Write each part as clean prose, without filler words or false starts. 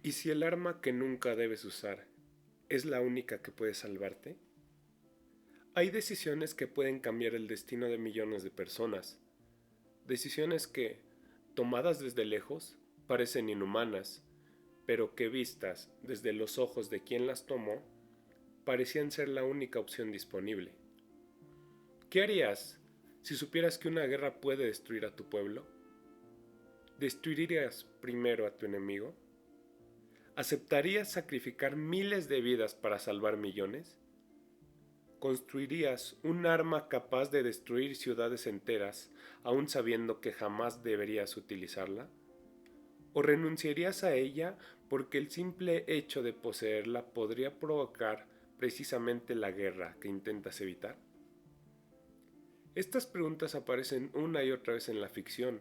¿Y si el arma que nunca debes usar es la única que puede salvarte? Hay decisiones que pueden cambiar el destino de millones de personas. Decisiones que, tomadas desde lejos, parecen inhumanas, pero que vistas desde los ojos de quien las tomó, parecían ser la única opción disponible. ¿Qué harías si supieras que una guerra puede destruir a tu pueblo? ¿Destruirías primero a tu enemigo? ¿Aceptarías sacrificar miles de vidas para salvar millones? ¿Construirías un arma capaz de destruir ciudades enteras, aun sabiendo que jamás deberías utilizarla? ¿O renunciarías a ella porque el simple hecho de poseerla podría provocar precisamente la guerra que intentas evitar? Estas preguntas aparecen una y otra vez en la ficción,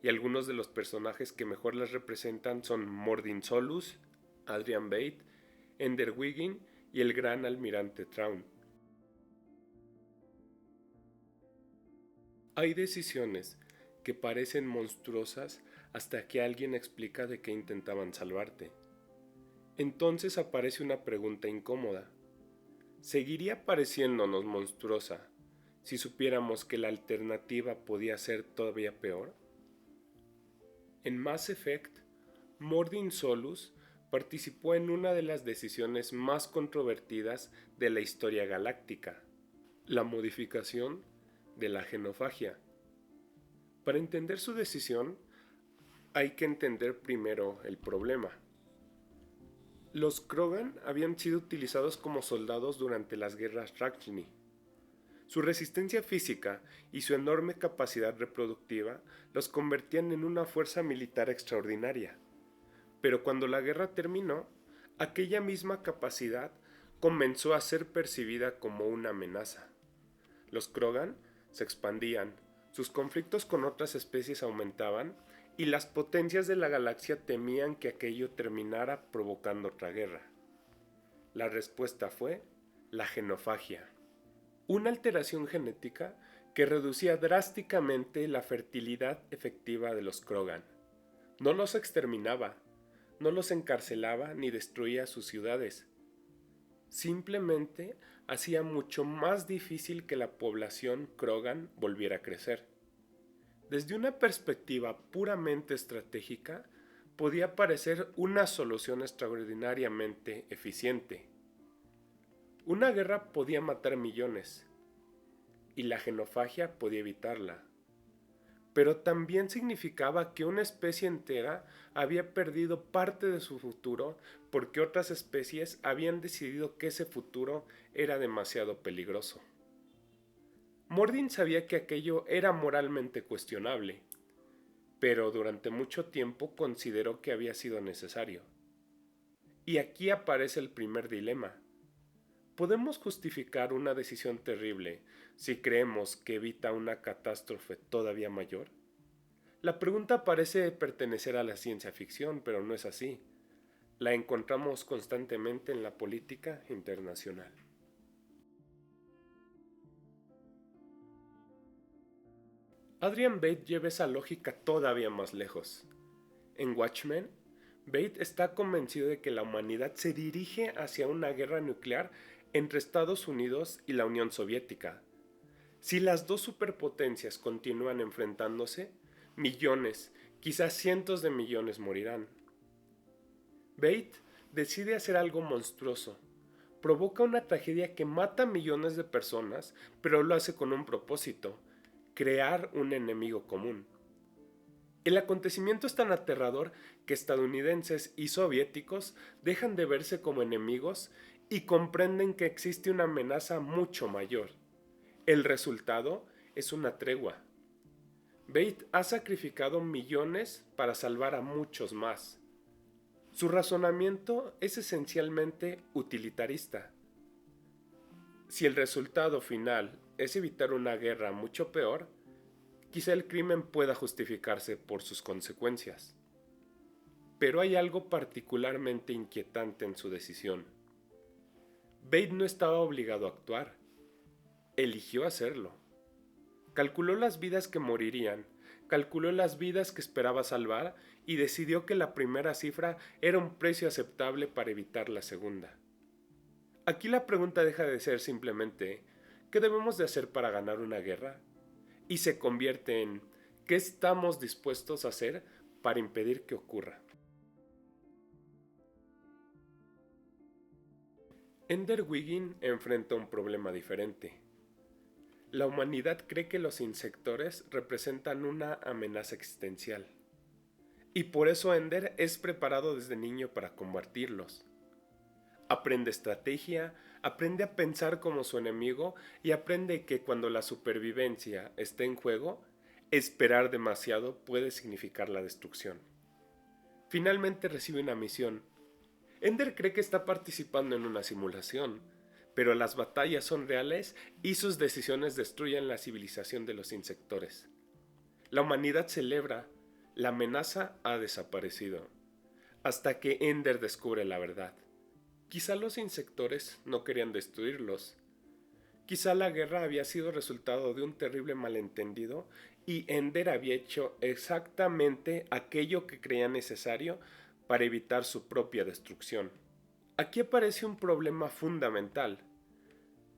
y algunos de los personajes que mejor las representan son Mordin Solus, Adrian Bate, Ender Wiggin y el gran almirante Thrawn. Hay decisiones que parecen monstruosas hasta que alguien explica de qué intentaban salvarte. Entonces aparece una pregunta incómoda. ¿Seguiría pareciéndonos monstruosa si supiéramos que la alternativa podía ser todavía peor? En Mass Effect, Mordin Solus participó en una de las decisiones más controvertidas de la historia galáctica, la modificación de la genofagia. Para entender su decisión, hay que entender primero el problema. Los Krogan habían sido utilizados como soldados durante las guerras Rachni. Su resistencia física y su enorme capacidad reproductiva los convertían en una fuerza militar extraordinaria. Pero cuando la guerra terminó, aquella misma capacidad comenzó a ser percibida como una amenaza. Los Krogan se expandían, sus conflictos con otras especies aumentaban y las potencias de la galaxia temían que aquello terminara provocando otra guerra. La respuesta fue la genofagia, una alteración genética que reducía drásticamente la fertilidad efectiva de los Krogan. No los exterminaba, no los encarcelaba ni destruía sus ciudades. Simplemente hacía mucho más difícil que la población Krogan volviera a crecer. Desde una perspectiva puramente estratégica, podía parecer una solución extraordinariamente eficiente. Una guerra podía matar millones, y la genofagia podía evitarla. Pero también significaba que una especie entera había perdido parte de su futuro porque otras especies habían decidido que ese futuro era demasiado peligroso. Mordin sabía que aquello era moralmente cuestionable, pero durante mucho tiempo consideró que había sido necesario. Y aquí aparece el primer dilema. ¿Podemos justificar una decisión terrible si creemos que evita una catástrofe todavía mayor? La pregunta parece pertenecer a la ciencia ficción, pero no es así. La encontramos constantemente en la política internacional. Adrian Bate lleva esa lógica todavía más lejos. En Watchmen, Bate está convencido de que la humanidad se dirige hacia una guerra nuclear entre Estados Unidos y la Unión Soviética. Si las dos superpotencias continúan enfrentándose, millones, quizás cientos de millones morirán. Bate decide hacer algo monstruoso. Provoca una tragedia que mata a millones de personas, pero lo hace con un propósito: crear un enemigo común. El acontecimiento es tan aterrador que estadounidenses y soviéticos dejan de verse como enemigos y comprenden que existe una amenaza mucho mayor. El resultado es una tregua. Bate ha sacrificado millones para salvar a muchos más. Su razonamiento es esencialmente utilitarista. Si el resultado final es evitar una guerra mucho peor, quizá el crimen pueda justificarse por sus consecuencias. Pero hay algo particularmente inquietante en su decisión. Bate no estaba obligado a actuar, eligió hacerlo. Calculó las vidas que morirían, calculó las vidas que esperaba salvar y decidió que la primera cifra era un precio aceptable para evitar la segunda. Aquí la pregunta deja de ser simplemente ¿qué debemos de hacer para ganar una guerra? Y se convierte en ¿qué estamos dispuestos a hacer para impedir que ocurra? Ender Wiggin enfrenta un problema diferente. La humanidad cree que los insectores representan una amenaza existencial. Y por eso Ender es preparado desde niño para combatirlos. Aprende estrategia, aprende a pensar como su enemigo y aprende que cuando la supervivencia esté en juego, esperar demasiado puede significar la destrucción. Finalmente recibe una misión. Ender cree que está participando en una simulación, pero las batallas son reales y sus decisiones destruyen la civilización de los insectores. La humanidad celebra, la amenaza ha desaparecido, hasta que Ender descubre la verdad. Quizá los insectores no querían destruirlos. Quizá la guerra había sido resultado de un terrible malentendido y Ender había hecho exactamente aquello que creía necesario para evitar su propia destrucción. Aquí aparece un problema fundamental.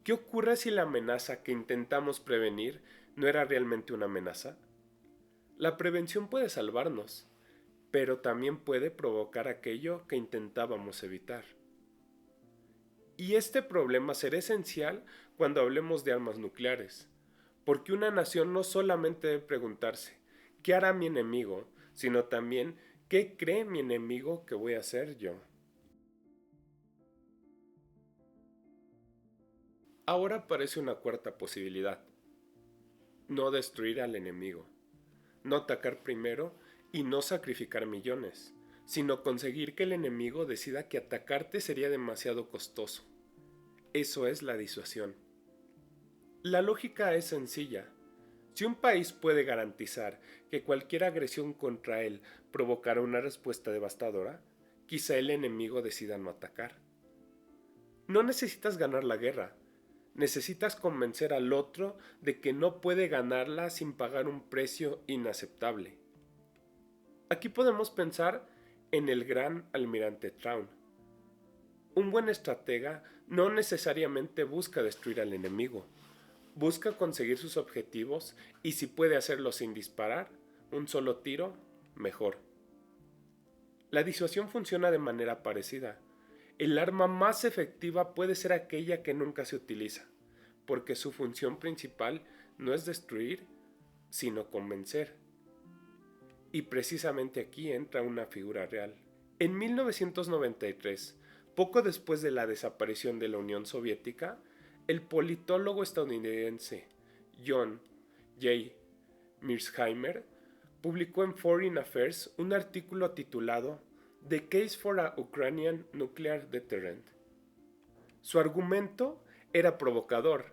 ¿Qué ocurre si la amenaza que intentamos prevenir no era realmente una amenaza? La prevención puede salvarnos, pero también puede provocar aquello que intentábamos evitar. Y este problema será esencial cuando hablemos de armas nucleares, porque una nación no solamente debe preguntarse, ¿qué hará mi enemigo?, sino también, ¿qué cree mi enemigo que voy a hacer yo? Ahora aparece una cuarta posibilidad: no destruir al enemigo, no atacar primero y no sacrificar millones, sino conseguir que el enemigo decida que atacarte sería demasiado costoso. Eso es la disuasión. La lógica es sencilla. Si un país puede garantizar que cualquier agresión contra él provocará una respuesta devastadora, quizá el enemigo decida no atacar. No necesitas ganar la guerra, necesitas convencer al otro de que no puede ganarla sin pagar un precio inaceptable. Aquí podemos pensar en el gran almirante Traun. Un buen estratega no necesariamente busca destruir al enemigo, busca conseguir sus objetivos y si puede hacerlo sin disparar, un solo tiro, mejor. La disuasión funciona de manera parecida. El arma más efectiva puede ser aquella que nunca se utiliza, porque su función principal no es destruir, sino convencer. Y precisamente aquí entra una figura real. En 1993, poco después de la desaparición de la Unión Soviética, el politólogo estadounidense John J. Mearsheimer publicó en Foreign Affairs un artículo titulado The Case for a Ukrainian Nuclear Deterrent. Su argumento era provocador.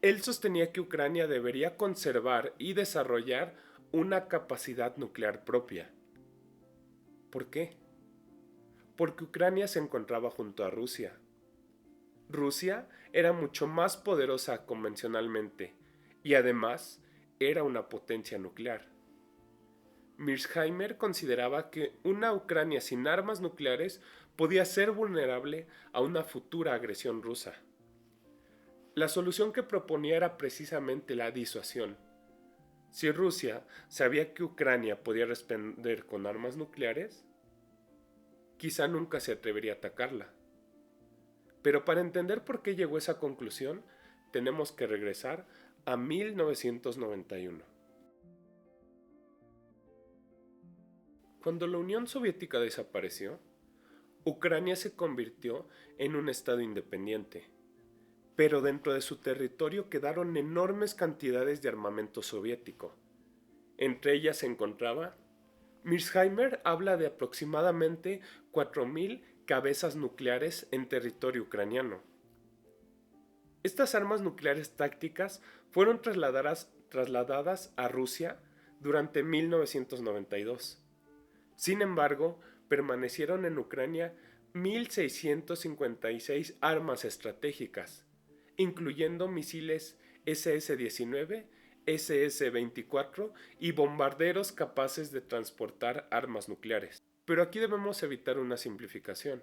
Él sostenía que Ucrania debería conservar y desarrollar una capacidad nuclear propia. ¿Por qué? Porque Ucrania se encontraba junto a Rusia. Rusia era mucho más poderosa convencionalmente y además era una potencia nuclear. Mearsheimer consideraba que una Ucrania sin armas nucleares podía ser vulnerable a una futura agresión rusa. La solución que proponía era precisamente la disuasión. Si Rusia sabía que Ucrania podía responder con armas nucleares, quizá nunca se atrevería a atacarla. Pero para entender por qué llegó a esa conclusión, tenemos que regresar a 1991. Cuando la Unión Soviética desapareció, Ucrania se convirtió en un estado independiente, pero dentro de su territorio quedaron enormes cantidades de armamento soviético. Entre ellas se encontraba, Mearsheimer habla de aproximadamente 4.000 cabezas nucleares en territorio ucraniano. Estas armas nucleares tácticas fueron trasladadas a Rusia durante 1992. Sin embargo, permanecieron en Ucrania 1.656 armas estratégicas, incluyendo misiles SS-19 SS-24 y bombarderos capaces de transportar armas nucleares. Pero aquí debemos evitar una simplificación.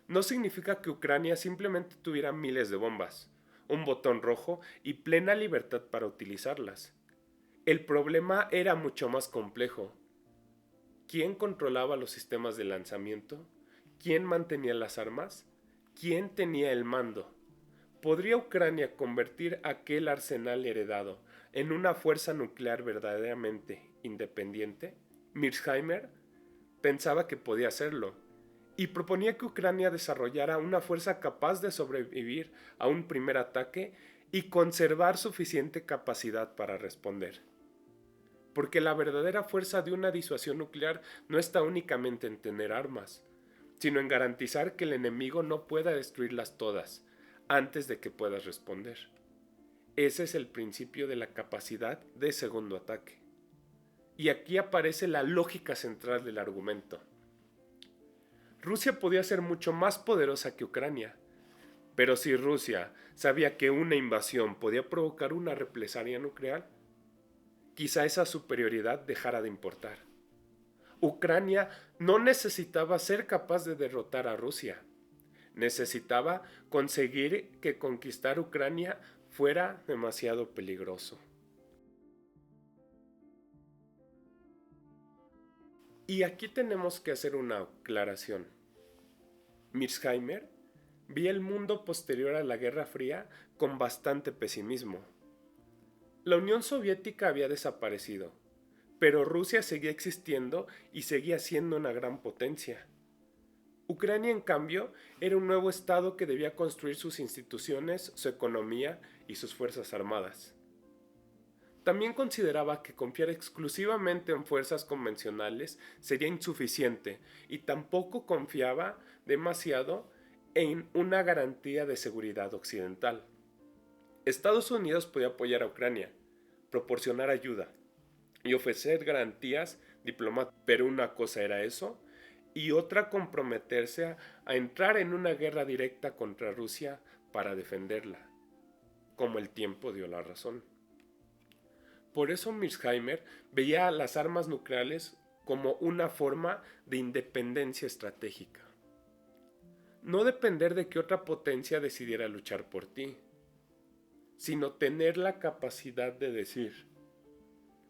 No significa que Ucrania simplemente tuviera miles de bombas, un botón rojo y plena libertad para utilizarlas. El problema era mucho más complejo. ¿Quién controlaba los sistemas de lanzamiento? ¿Quién mantenía las armas? ¿Quién tenía el mando? ¿Podría Ucrania convertir aquel arsenal heredado en una fuerza nuclear verdaderamente independiente? Mearsheimer pensaba que podía hacerlo y proponía que Ucrania desarrollara una fuerza capaz de sobrevivir a un primer ataque y conservar suficiente capacidad para responder. Porque la verdadera fuerza de una disuasión nuclear no está únicamente en tener armas, sino en garantizar que el enemigo no pueda destruirlas todas antes de que puedas responder. Ese es el principio de la capacidad de segundo ataque. Y aquí aparece la lógica central del argumento. Rusia podía ser mucho más poderosa que Ucrania, pero si Rusia sabía que una invasión podía provocar una represalia nuclear, quizá esa superioridad dejara de importar. Ucrania no necesitaba ser capaz de derrotar a Rusia. Necesitaba conseguir que conquistar Ucrania fuera demasiado peligroso. Y aquí tenemos que hacer una aclaración. Mearsheimer veía el mundo posterior a la Guerra Fría con bastante pesimismo. La Unión Soviética había desaparecido, pero Rusia seguía existiendo y seguía siendo una gran potencia. Ucrania, en cambio, era un nuevo estado que debía construir sus instituciones, su economía y sus fuerzas armadas. También consideraba que confiar exclusivamente en fuerzas convencionales sería insuficiente y tampoco confiaba demasiado en una garantía de seguridad occidental. Estados Unidos podía apoyar a Ucrania, proporcionar ayuda y ofrecer garantías diplomáticas, pero una cosa era eso y otra comprometerse a entrar en una guerra directa contra Rusia para defenderla, como el tiempo dio la razón. Por eso Mearsheimer veía a las armas nucleares como una forma de independencia estratégica. No depender de que otra potencia decidiera luchar por ti, sino tener la capacidad de decir,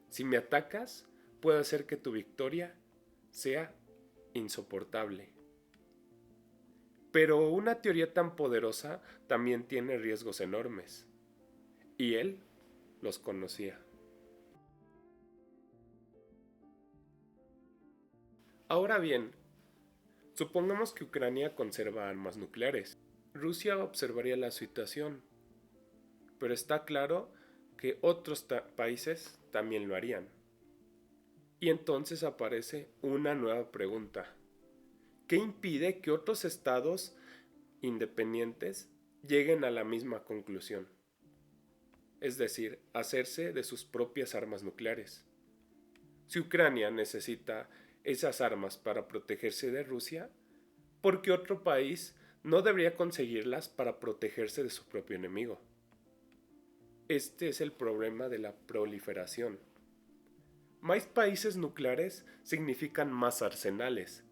si me atacas, puedo hacer que tu victoria sea insoportable. Pero una teoría tan poderosa también tiene riesgos enormes, y él los conocía. Ahora bien, supongamos que Ucrania conserva armas nucleares. Rusia observaría la situación, pero está claro que otros países también lo harían. Y entonces aparece una nueva pregunta. ¿Qué impide que otros estados independientes lleguen a la misma conclusión? Es decir, hacerse de sus propias armas nucleares. Si Ucrania necesita esas armas para protegerse de Rusia, ¿por qué otro país no debería conseguirlas para protegerse de su propio enemigo? Este es el problema de la proliferación. Más países nucleares significan más arsenales,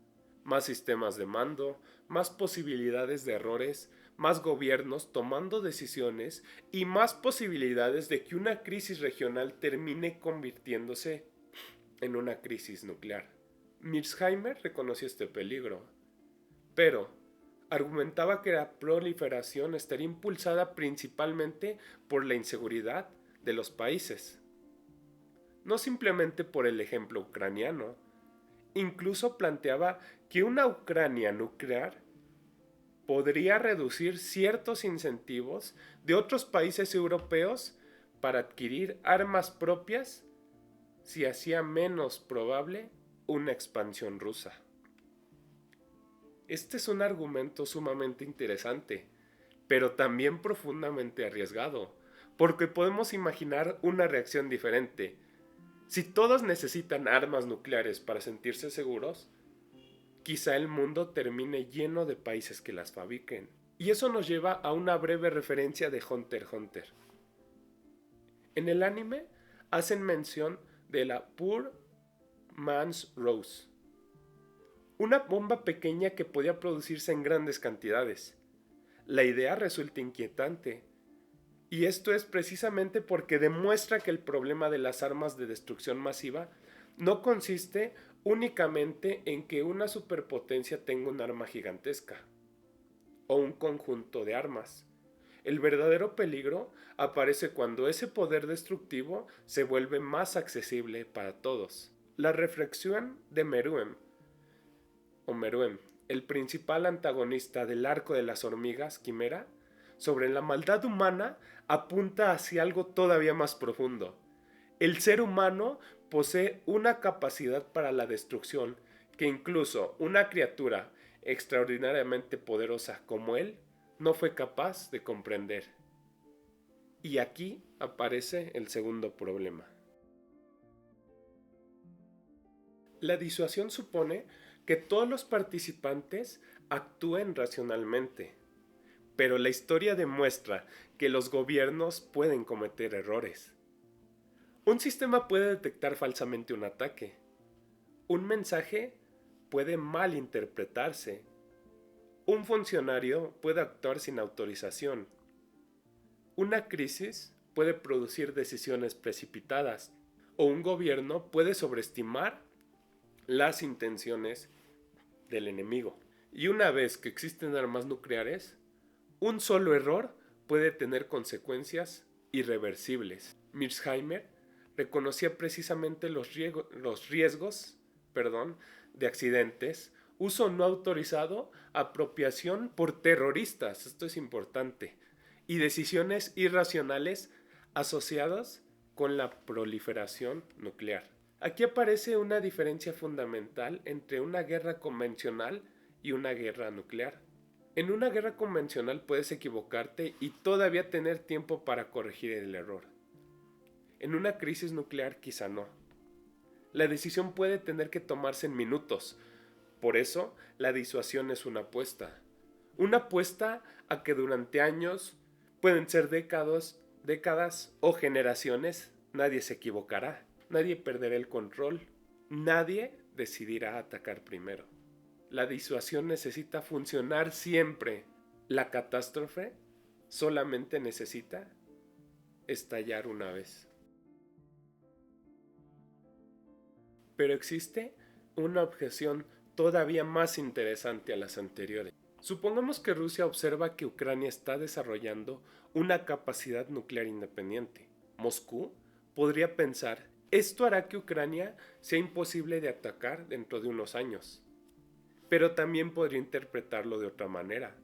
más sistemas de mando, más posibilidades de errores, más gobiernos tomando decisiones y más posibilidades de que una crisis regional termine convirtiéndose en una crisis nuclear. Mearsheimer reconoció este peligro, pero argumentaba que la proliferación estaría impulsada principalmente por la inseguridad de los países, no simplemente por el ejemplo ucraniano. Incluso planteaba que una Ucrania nuclear podría reducir ciertos incentivos de otros países europeos para adquirir armas propias si hacía menos probable una expansión rusa. Este es un argumento sumamente interesante, pero también profundamente arriesgado, porque podemos imaginar una reacción diferente. Si todos necesitan armas nucleares para sentirse seguros, quizá el mundo termine lleno de países que las fabriquen. Y eso nos lleva a una breve referencia de Hunter x Hunter. En el anime hacen mención de la Poor Man's Rose, una bomba pequeña que podía producirse en grandes cantidades. La idea resulta inquietante, y esto es precisamente porque demuestra que el problema de las armas de destrucción masiva no consiste únicamente en que una superpotencia tenga un arma gigantesca o un conjunto de armas. El verdadero peligro aparece cuando ese poder destructivo se vuelve más accesible para todos. La reflexión de Meruem, el principal antagonista del arco de las hormigas quimera, sobre la maldad humana apunta hacia algo todavía más profundo. El ser humano posee una capacidad para la destrucción que incluso una criatura extraordinariamente poderosa como él no fue capaz de comprender. Y aquí aparece el segundo problema. La disuasión supone que todos los participantes actúen racionalmente, pero la historia demuestra que los gobiernos pueden cometer errores. Un sistema puede detectar falsamente un ataque. Un mensaje puede malinterpretarse. Un funcionario puede actuar sin autorización. Una crisis puede producir decisiones precipitadas, o un gobierno puede sobreestimar las intenciones del enemigo. Y una vez que existen armas nucleares, un solo error puede tener consecuencias irreversibles. Mearsheimer reconocía precisamente los riesgos de accidentes, uso no autorizado, apropiación por terroristas, esto es importante, y decisiones irracionales asociadas con la proliferación nuclear. Aquí aparece una diferencia fundamental entre una guerra convencional y una guerra nuclear. En una guerra convencional puedes equivocarte y todavía tener tiempo para corregir el error. En una crisis nuclear quizá no. La decisión puede tener que tomarse en minutos. Por eso, la disuasión es una apuesta. Una apuesta a que durante años, pueden ser décadas o generaciones, nadie se equivocará. Nadie perderá el control. Nadie decidirá atacar primero. La disuasión necesita funcionar siempre. La catástrofe solamente necesita estallar una vez. Pero existe una objeción todavía más interesante a las anteriores. Supongamos que Rusia observa que Ucrania está desarrollando una capacidad nuclear independiente. Moscú podría pensar, esto hará que Ucrania sea imposible de atacar dentro de unos años. Pero también podría interpretarlo de otra manera.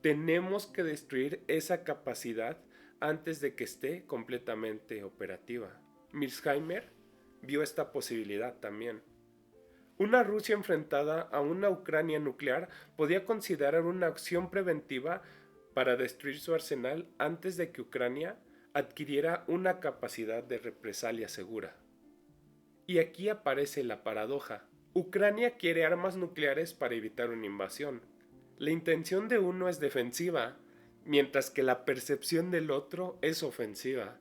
Tenemos que destruir esa capacidad antes de que esté completamente operativa. Mearsheimer vio esta posibilidad también. Una Rusia enfrentada a una Ucrania nuclear podía considerar una acción preventiva para destruir su arsenal antes de que Ucrania adquiriera una capacidad de represalia segura. Y aquí aparece la paradoja. Ucrania quiere armas nucleares para evitar una invasión. La intención de uno es defensiva, mientras que la percepción del otro es ofensiva.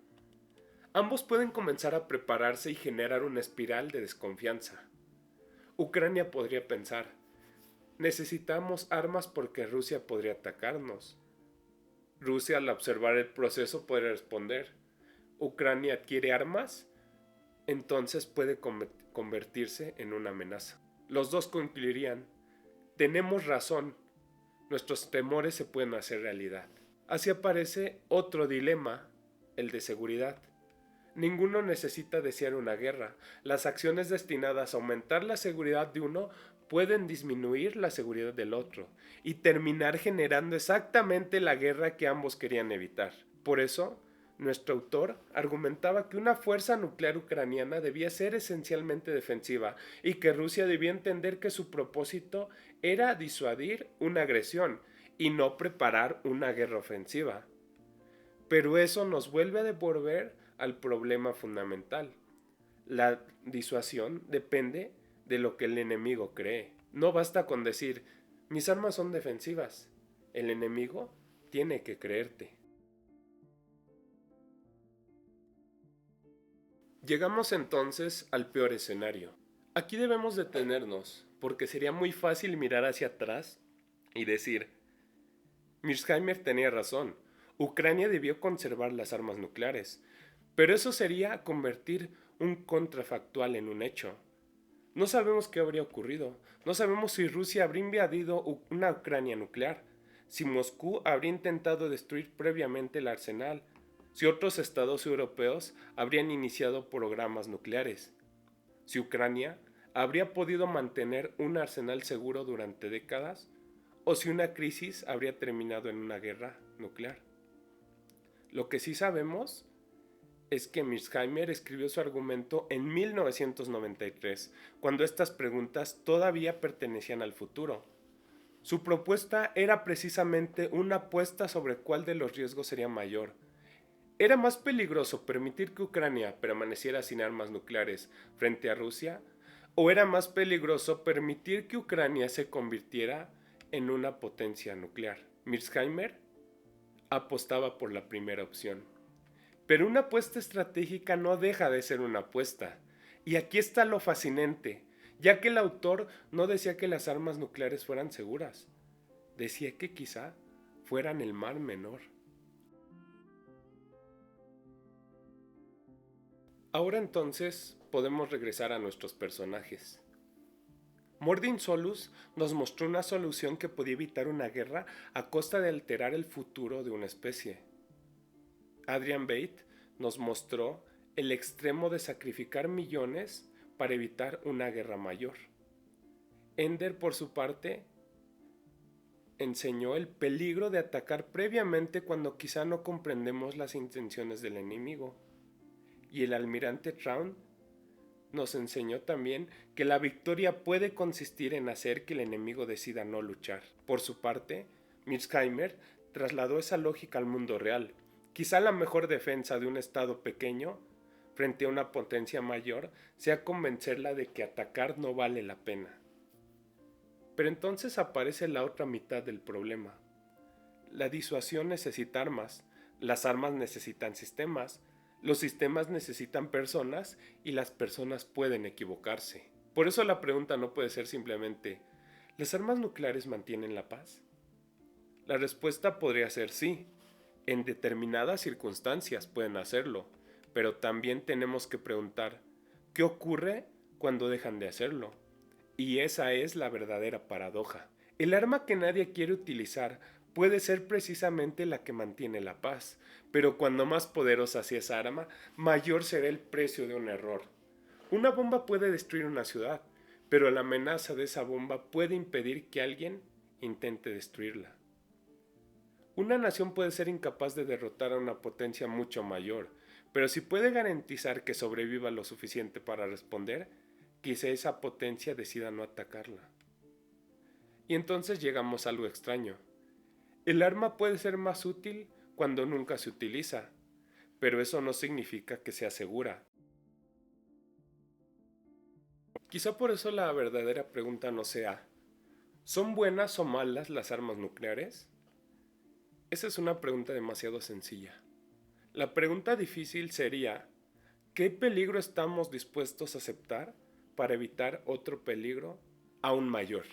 Ambos pueden comenzar a prepararse y generar una espiral de desconfianza. Ucrania podría pensar, necesitamos armas porque Rusia podría atacarnos. Rusia, al observar el proceso, podría responder, Ucrania adquiere armas, entonces puede convertirse en una amenaza. Los dos concluirían, tenemos razón, nuestros temores se pueden hacer realidad. Así aparece otro dilema, el de seguridad. Ninguno necesita desear una guerra. Las acciones destinadas a aumentar la seguridad de uno pueden disminuir la seguridad del otro y terminar generando exactamente la guerra que ambos querían evitar. Por eso, nuestro autor argumentaba que una fuerza nuclear ucraniana debía ser esencialmente defensiva y que Rusia debía entender que su propósito era disuadir una agresión y no preparar una guerra ofensiva. Pero eso nos vuelve a devolver al problema fundamental. La disuasión depende de lo que el enemigo cree. No basta con decir, mis armas son defensivas. El enemigo tiene que creerte. Llegamos entonces al peor escenario. Aquí debemos detenernos, porque sería muy fácil mirar hacia atrás y decir, Mearsheimer tenía razón, Ucrania debió conservar las armas nucleares, pero eso sería convertir un contrafactual en un hecho. No sabemos qué habría ocurrido, no sabemos si Rusia habría invadido una Ucrania nuclear, si Moscú habría intentado destruir previamente el arsenal, si otros estados europeos habrían iniciado programas nucleares, si Ucrania habría podido mantener un arsenal seguro durante décadas, o si una crisis habría terminado en una guerra nuclear. Lo que sí sabemos es que Mearsheimer escribió su argumento en 1993, cuando estas preguntas todavía pertenecían al futuro. Su propuesta era precisamente una apuesta sobre cuál de los riesgos sería mayor. ¿Era más peligroso permitir que Ucrania permaneciera sin armas nucleares frente a Rusia? ¿O era más peligroso permitir que Ucrania se convirtiera en una potencia nuclear? Mearsheimer apostaba por la primera opción. Pero una apuesta estratégica no deja de ser una apuesta. Y aquí está lo fascinante, ya que el autor no decía que las armas nucleares fueran seguras, decía que quizá fueran el mal menor. Ahora entonces podemos regresar a nuestros personajes. Mordin Solus nos mostró una solución que podía evitar una guerra a costa de alterar el futuro de una especie. Adrian Bate nos mostró el extremo de sacrificar millones para evitar una guerra mayor. Ender, por su parte, enseñó el peligro de atacar previamente cuando quizá no comprendemos las intenciones del enemigo. Y el almirante Traun nos enseñó también que la victoria puede consistir en hacer que el enemigo decida no luchar. Por su parte, Mearsheimer trasladó esa lógica al mundo real. Quizá la mejor defensa de un estado pequeño frente a una potencia mayor sea convencerla de que atacar no vale la pena. Pero entonces aparece la otra mitad del problema. La disuasión necesita armas, las armas necesitan sistemas, los sistemas necesitan personas y las personas pueden equivocarse. Por eso la pregunta no puede ser simplemente, ¿las armas nucleares mantienen la paz? La respuesta podría ser sí. En determinadas circunstancias pueden hacerlo, pero también tenemos que preguntar, ¿qué ocurre cuando dejan de hacerlo? Y esa es la verdadera paradoja. El arma que nadie quiere utilizar puede ser precisamente la que mantiene la paz, pero cuando más poderosa sea esa arma, mayor será el precio de un error. Una bomba puede destruir una ciudad, pero la amenaza de esa bomba puede impedir que alguien intente destruirla. Una nación puede ser incapaz de derrotar a una potencia mucho mayor, pero si puede garantizar que sobreviva lo suficiente para responder, quizá esa potencia decida no atacarla. Y entonces llegamos a algo extraño. El arma puede ser más útil cuando nunca se utiliza, pero eso no significa que sea segura. Quizá por eso la verdadera pregunta no sea, ¿son buenas o malas las armas nucleares? Esa es una pregunta demasiado sencilla. La pregunta difícil sería, ¿qué peligro estamos dispuestos a aceptar para evitar otro peligro aún mayor?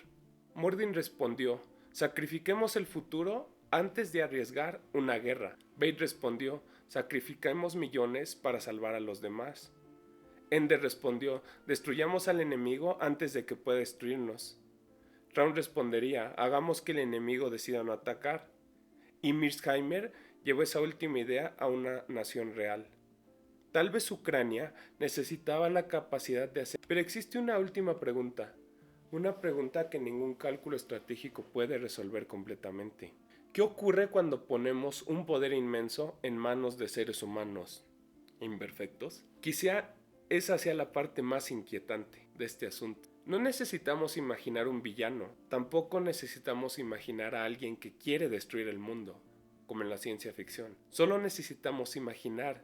Mordin respondió, sacrifiquemos el futuro antes de arriesgar una guerra. Bate respondió, sacrifiquemos millones para salvar a los demás. Ender respondió, destruyamos al enemigo antes de que pueda destruirnos. Traun respondería, hagamos que el enemigo decida no atacar. Y Mearsheimer llevó esa última idea a una nación real. Tal vez Ucrania necesitaba la capacidad de hacer, pero existe una última pregunta, una pregunta que ningún cálculo estratégico puede resolver completamente. ¿Qué ocurre cuando ponemos un poder inmenso en manos de seres humanos imperfectos? Quizá esa sea la parte más inquietante de este asunto. No necesitamos imaginar un villano, tampoco necesitamos imaginar a alguien que quiere destruir el mundo, como en la ciencia ficción. Solo necesitamos imaginar,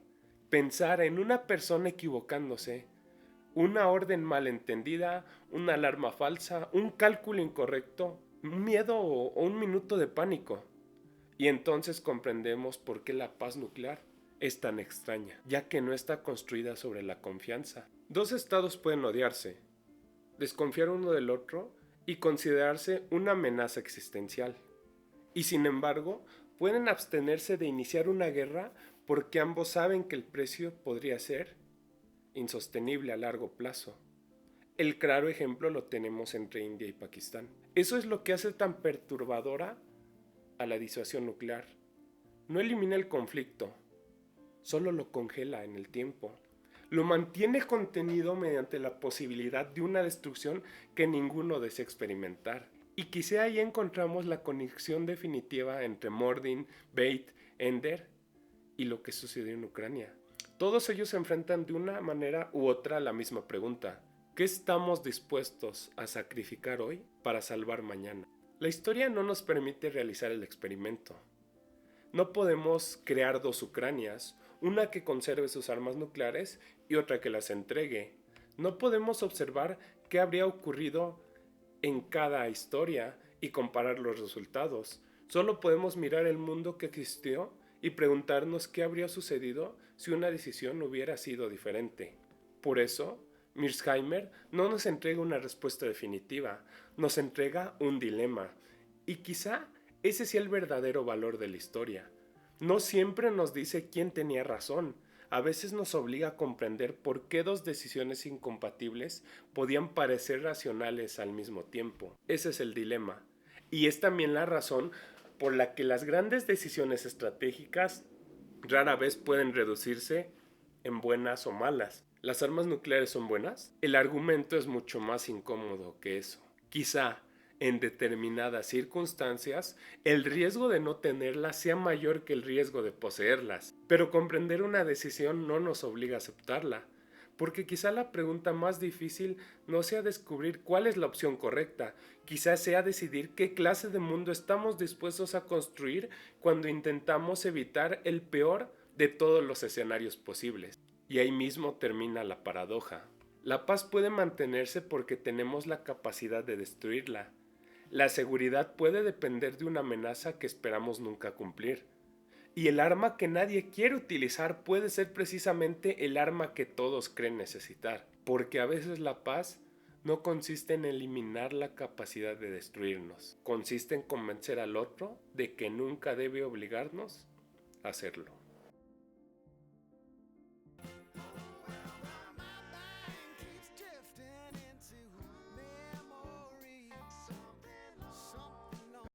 pensar en una persona equivocándose, una orden malentendida, una alarma falsa, un cálculo incorrecto, un miedo o un minuto de pánico. Y entonces comprendemos por qué la paz nuclear es tan extraña, ya que no está construida sobre la confianza. Dos estados pueden odiarse, desconfiar uno del otro y considerarse una amenaza existencial. Y sin embargo, pueden abstenerse de iniciar una guerra porque ambos saben que el precio podría ser insostenible a largo plazo. El claro ejemplo lo tenemos entre India y Pakistán. Eso es lo que hace tan perturbadora a la disuasión nuclear. No elimina el conflicto, solo lo congela en el tiempo. Lo mantiene contenido mediante la posibilidad de una destrucción que ninguno desea experimentar. Y quizá ahí encontramos la conexión definitiva entre Mordin, Beit, Ender y lo que sucedió en Ucrania. Todos ellos se enfrentan de una manera u otra a la misma pregunta: ¿qué estamos dispuestos a sacrificar hoy para salvar mañana? La historia no nos permite realizar el experimento. No podemos crear dos Ucranias, una que conserve sus armas nucleares y otra que las entregue. No podemos observar qué habría ocurrido en cada historia y comparar los resultados. Solo podemos mirar el mundo que existió y preguntarnos qué habría sucedido si una decisión hubiera sido diferente. Por eso, Mearsheimer no nos entrega una respuesta definitiva, nos entrega un dilema. Y quizá ese sea el verdadero valor de la historia. No siempre nos dice quién tenía razón. A veces nos obliga a comprender por qué dos decisiones incompatibles podían parecer racionales al mismo tiempo. Ese es el dilema. Y es también la razón por la que las grandes decisiones estratégicas rara vez pueden reducirse en buenas o malas. ¿Las armas nucleares son buenas? El argumento es mucho más incómodo que eso. Quizá, en determinadas circunstancias, el riesgo de no tenerlas sea mayor que el riesgo de poseerlas. Pero comprender una decisión no nos obliga a aceptarla, porque quizá la pregunta más difícil no sea descubrir cuál es la opción correcta, quizá sea decidir qué clase de mundo estamos dispuestos a construir cuando intentamos evitar el peor de todos los escenarios posibles. Y ahí mismo termina la paradoja. La paz puede mantenerse porque tenemos la capacidad de destruirla. La seguridad puede depender de una amenaza que esperamos nunca cumplir. Y el arma que nadie quiere utilizar puede ser precisamente el arma que todos creen necesitar. Porque a veces la paz no consiste en eliminar la capacidad de destruirnos. Consiste en convencer al otro de que nunca debe obligarnos a hacerlo.